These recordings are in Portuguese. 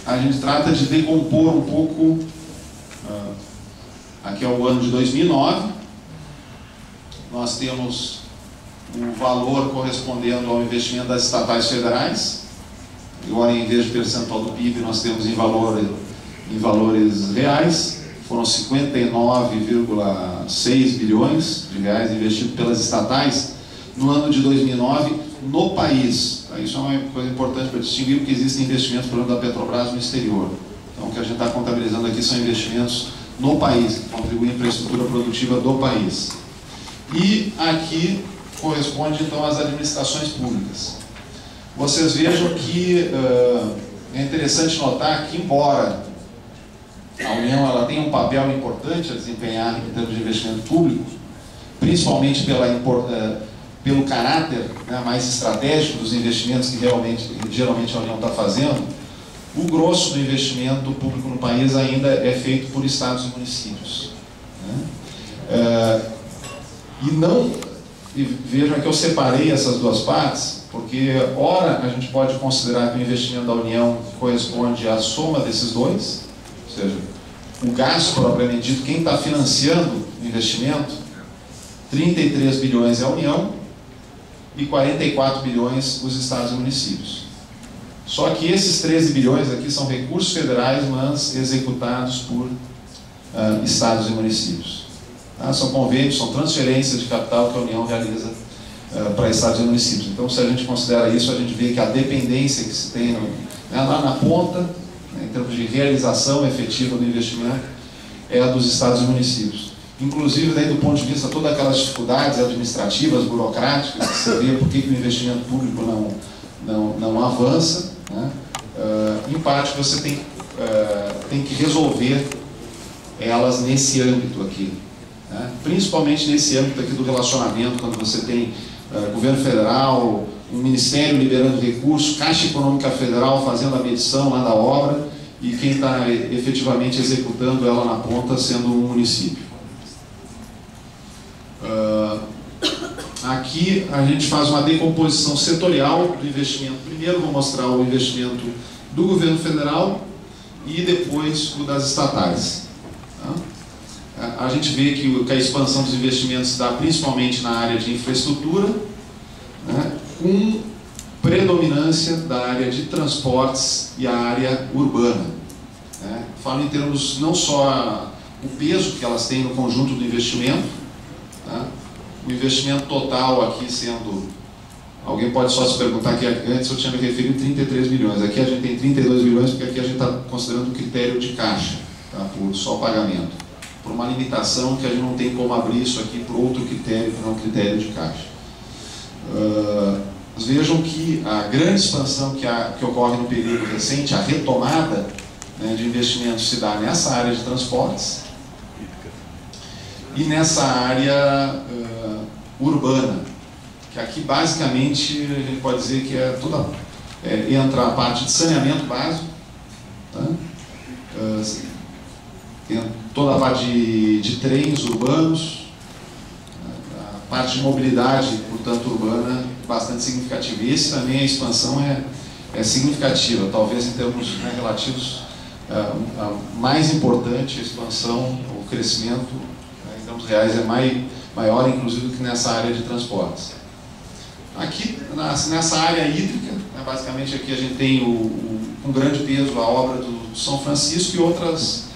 A gente trata de decompor um pouco, aqui é o ano de 2009, nós temos o valor correspondendo ao investimento das estatais federais. Agora, em vez de percentual do PIB, nós temos em valores reais. Foram 59,6 bilhões de reais investidos pelas estatais no ano de 2009 no país. Isso é uma coisa importante para distinguir, porque existem investimentos, por exemplo, da Petrobras no exterior. Então, o que a gente está contabilizando aqui são investimentos no país, que contribuem para a estrutura produtiva do país. E aqui corresponde, então, às administrações públicas. Vocês vejam que é interessante notar que, embora a União ela tenha um papel importante a desempenhar em termos de investimento público, principalmente pelo caráter, né, mais estratégico dos investimentos que geralmente a União está fazendo, o grosso do investimento público no país ainda é feito por estados e municípios. Né? E vejam que eu separei essas duas partes, porque ora a gente pode considerar que o investimento da União corresponde à soma desses dois, ou seja, o gasto propriamente dito, quem está financiando o investimento, 33 bilhões é a União e 44 bilhões os estados e municípios. Só que esses 13 bilhões aqui são recursos federais, mas executados por estados e municípios. Tá? São convênios, são transferências de capital que a União realiza para estados e municípios. Então, se a gente considera isso, a gente vê que a dependência que se tem lá na ponta, né, em termos de realização efetiva do investimento, é a dos estados e municípios. Inclusive, daí, do ponto de vista de todas aquelas dificuldades administrativas, burocráticas, que se vê por que o investimento público não avança, né? Em parte você tem que resolver elas nesse âmbito aqui, né? Principalmente nesse âmbito aqui do relacionamento, quando você tem governo federal, um ministério liberando recursos, Caixa Econômica Federal fazendo a medição lá da obra e quem está efetivamente executando ela na ponta sendo um município. Aqui a gente faz uma decomposição setorial do investimento. Primeiro vou mostrar o investimento do governo federal e depois o das estatais. Tá? A gente vê que a expansão dos investimentos se dá principalmente na área de infraestrutura, né, com predominância da área de transportes e a área urbana. Né? Falo em termos não só o peso que elas têm no conjunto do investimento, tá? O investimento total aqui sendo... Alguém pode só se perguntar que antes eu tinha me referido a 33 bilhões. Aqui a gente tem 32 bilhões porque aqui a gente está considerando o critério de caixa, tá? Por só pagamento. Por uma limitação que a gente não tem como abrir isso aqui por outro critério que não o critério de caixa. Vejam que a grande expansão que ocorre no período recente, a retomada, né, de investimentos se dá nessa área de transportes e nessa área urbana, que aqui basicamente a gente pode dizer que entra a parte de saneamento básico, tá? Toda a parte de trens urbanos, a parte de mobilidade, portanto, urbana, bastante significativa. E esse também, a expansão é significativa, talvez em termos, né, relativos, a mais importante a expansão, o crescimento, né, em termos reais é maior, inclusive, do que nessa área de transportes. Aqui, nessa área hídrica, né, basicamente aqui a gente tem com grande peso a obra do São Francisco e outros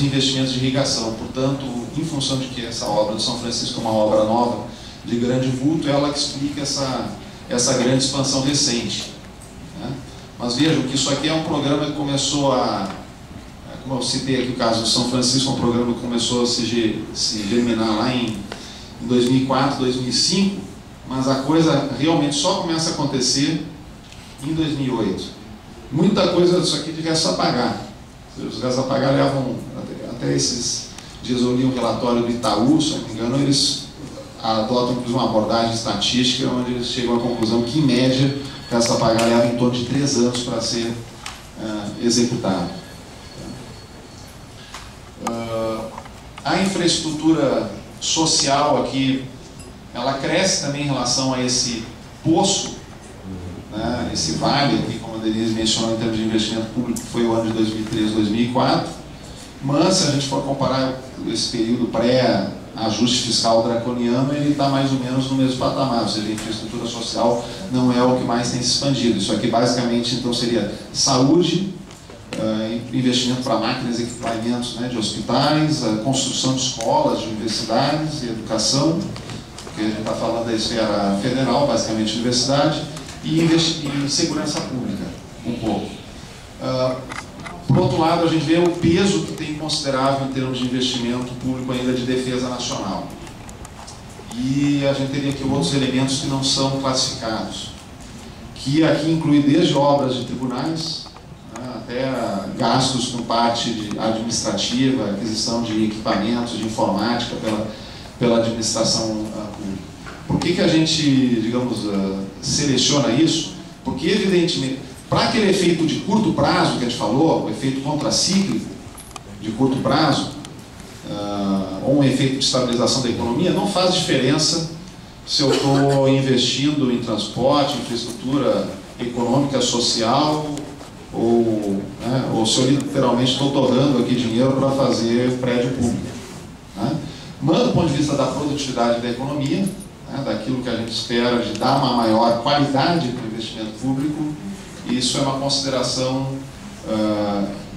investimentos de irrigação. Portanto, em função de que essa obra do São Francisco é uma obra nova, de grande vulto, ela que explica essa grande expansão recente. Né? Mas vejam que isso aqui é um programa que começou como eu citei aqui o caso do São Francisco, um programa que começou a se germinar lá em 2004, 2005, mas a coisa realmente só começa a acontecer em 2008. Muita coisa disso aqui de resto a pagar. Os restos a pagar levam, até esses dias eu li um relatório do Itaú, se não me engano, eles adotam inclusive uma abordagem estatística onde eles chegam à conclusão que, em média, o resto a pagar leva em torno de 3 anos para ser executado. A infraestrutura social aqui, ela cresce também em relação a esse poço, né, esse vale aqui, como Denise mencionou em termos de investimento público, foi o ano de 2003, 2004, mas se a gente for comparar esse período pré-ajuste fiscal draconiano, ele está mais ou menos no mesmo patamar, ou seja, a infraestrutura social não é o que mais tem se expandido. Isso aqui basicamente então seria saúde, investimento para máquinas e equipamentos, né, de hospitais, a construção de escolas, de universidades e educação, porque a gente está falando da esfera federal, basicamente universidade, e em segurança pública, um pouco. Por outro lado, a gente vê o peso que tem considerável em termos de investimento público ainda de defesa nacional. E a gente teria aqui outros elementos que não são classificados, que aqui inclui desde obras de tribunais, até gastos com parte administrativa, aquisição de equipamentos, de informática pela administração pública. Por que a gente, digamos, seleciona isso? Porque, evidentemente, para aquele efeito de curto prazo que a gente falou, o efeito contracíclico de curto prazo, ou um efeito de estabilização da economia, não faz diferença se eu estou investindo em transporte, infraestrutura econômica, social, ou se eu literalmente estou torrando aqui dinheiro para fazer prédio público. Né? Mas do ponto de vista da produtividade da economia, né, daquilo que a gente espera de dar uma maior qualidade para o investimento público, isso é uma consideração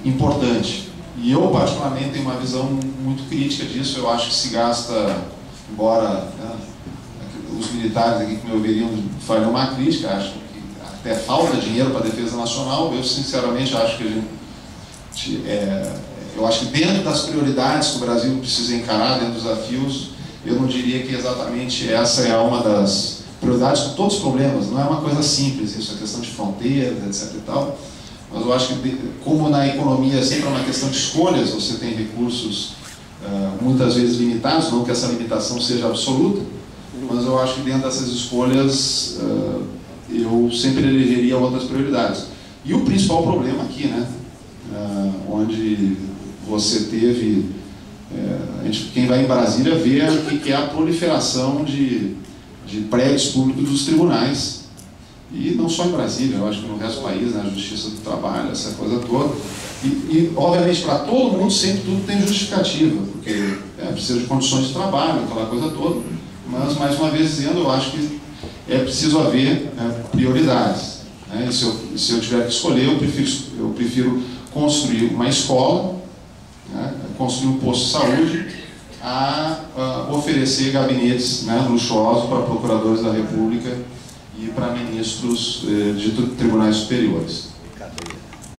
importante. E eu, particularmente, tenho uma visão muito crítica disso. Eu acho que se gasta, embora os militares aqui que me ouviriam farem uma crítica, acho que até falta dinheiro para a defesa nacional. Eu, sinceramente, acho que eu acho que dentro das prioridades que o Brasil precisa encarar, dentro dos desafios, eu não diria que exatamente essa é uma das prioridades, com todos os problemas. Não é uma coisa simples, isso é questão de fronteiras, etc. e tal. Mas eu acho que, como na economia sempre é uma questão de escolhas, você tem recursos muitas vezes limitados, não que essa limitação seja absoluta, mas eu acho que dentro dessas escolhas eu sempre elegeria outras prioridades. E o principal problema aqui, né, onde você teve, quem vai em Brasília vê o que é a proliferação de prédios públicos dos tribunais, e não só em Brasília, eu acho que no resto do país, né, a Justiça do Trabalho, essa coisa toda, e obviamente para todo mundo sempre tudo tem justificativa, porque precisa de condições de trabalho, aquela coisa toda, mas mais uma vez dizendo, eu acho que é preciso haver prioridades, né? E se eu tiver que escolher, eu prefiro construir uma escola, né, construir um posto de saúde, a oferecer gabinetes, né, luxuosos para procuradores da República e para ministros de tribunais superiores.